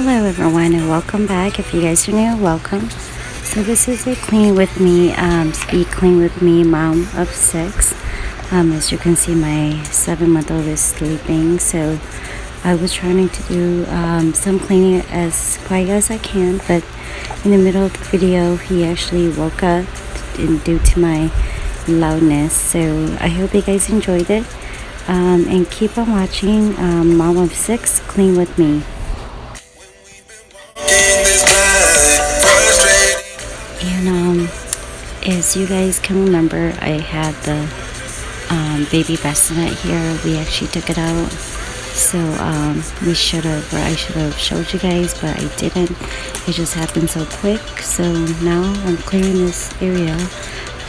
Hello everyone and welcome back. If you guys are new, welcome. So this is a clean with me, speed clean with me mom of 6. As you can see, my 7-month-old is sleeping, so I was trying to do some cleaning as quiet as I can, but in the middle of the video he actually woke up due to my loudness. So I hope you guys enjoyed it, and keep on watching mom of 6 clean with me. And as you guys can remember, I had the baby bassinet here. We actually took it out, so I should have showed you guys, but I didn't. It just happened so quick. So now I'm clearing this area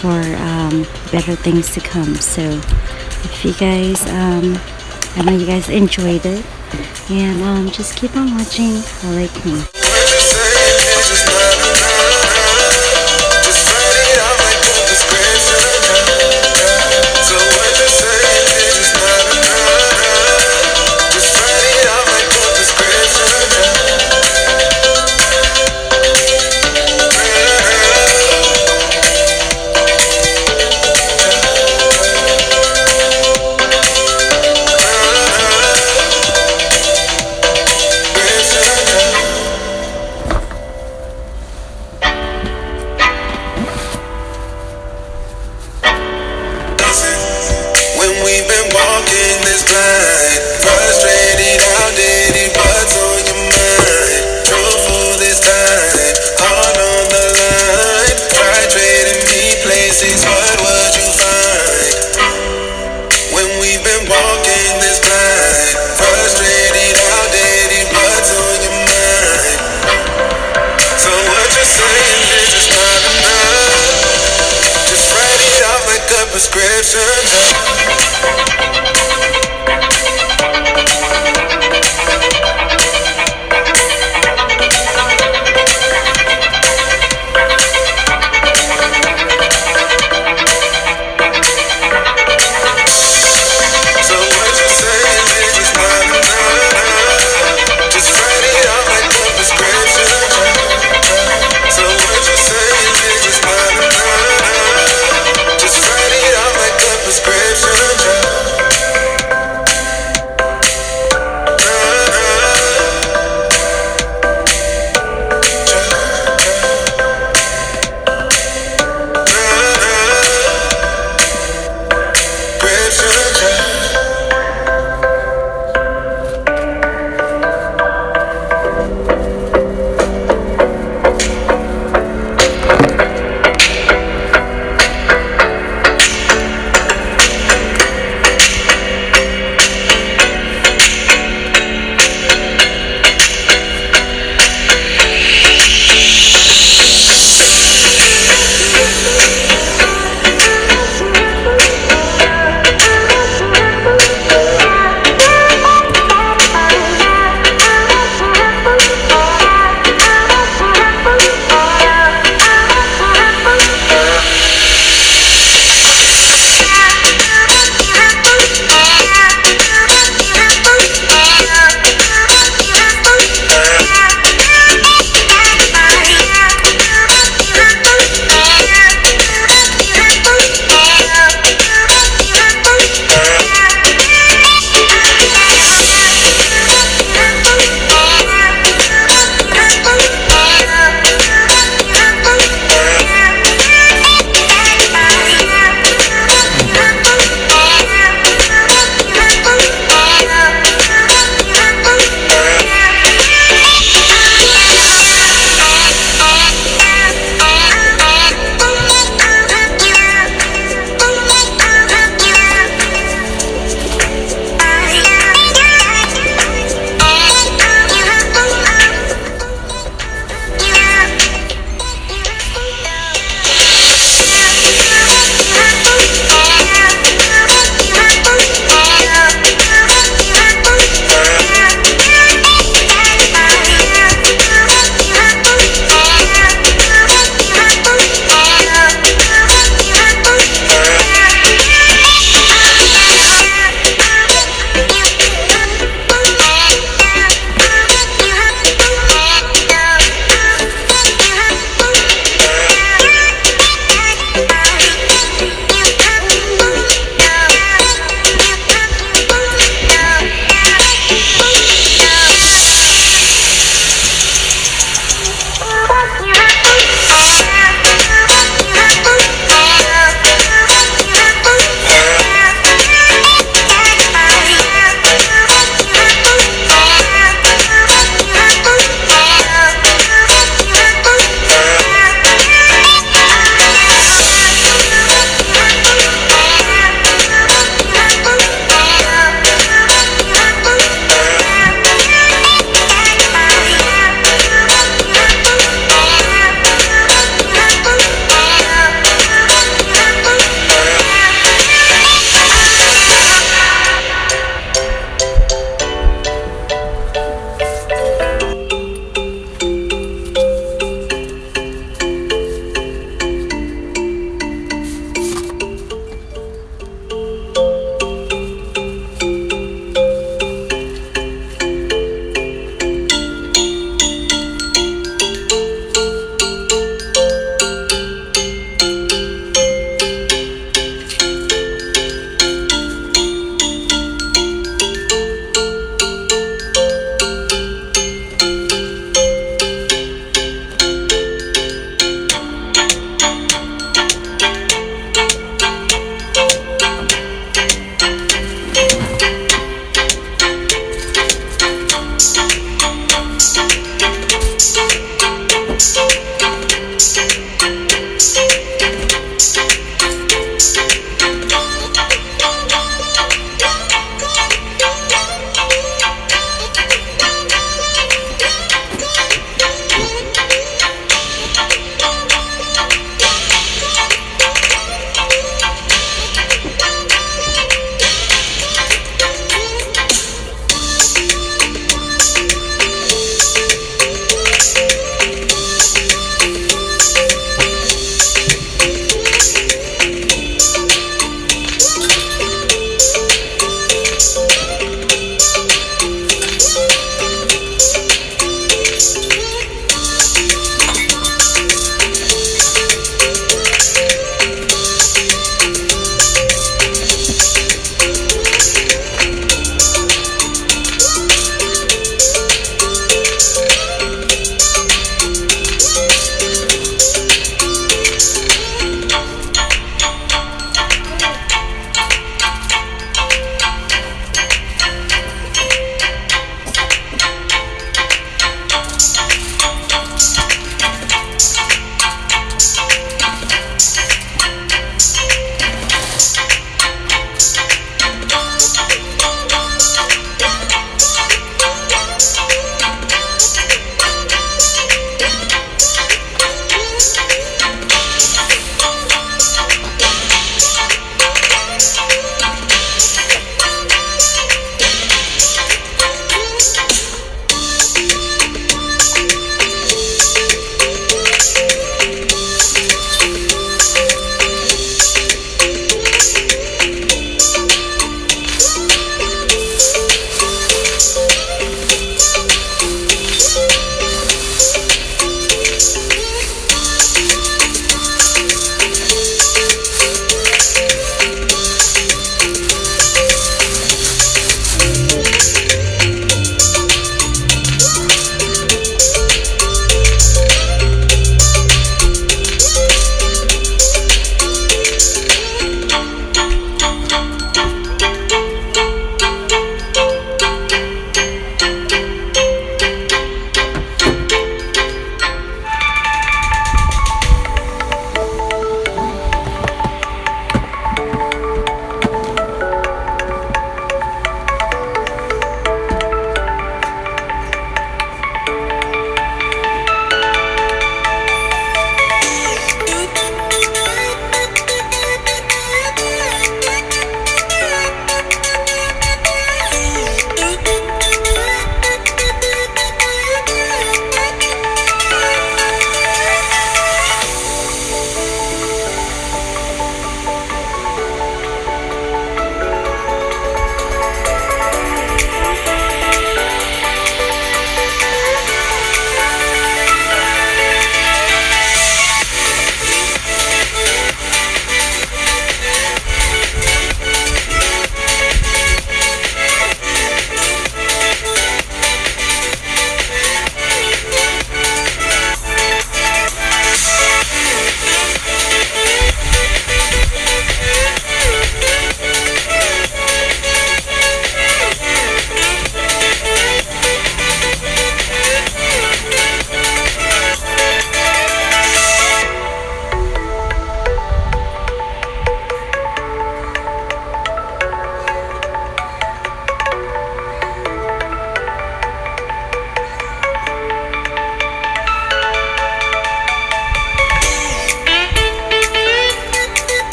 for better things to come. So if you guys I know you guys enjoyed it, and just keep on watching while I clean.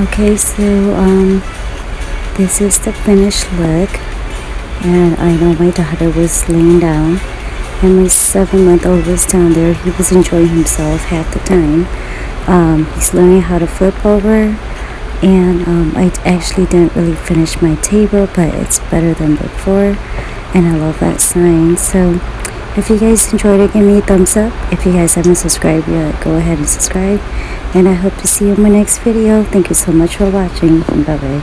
Okay, so this is the finished look, and I know my daughter was laying down and my 7-month-old was down there. He was enjoying himself half the time. He's learning how to flip over, and I actually didn't really finish my table, but it's better than before, and I love that sign. So if you guys enjoyed it, give me a thumbs up. If you guys haven't subscribed yet, go ahead and subscribe, and I hope to see you in my next video. Thank you so much for watching. Bye bye.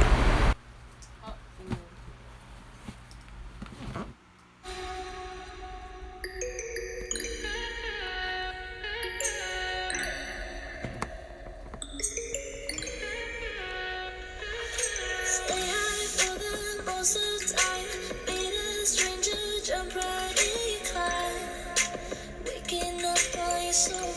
Stay high for the most of the time. Meet a stranger, jump right in your climb. Waking up on your soul.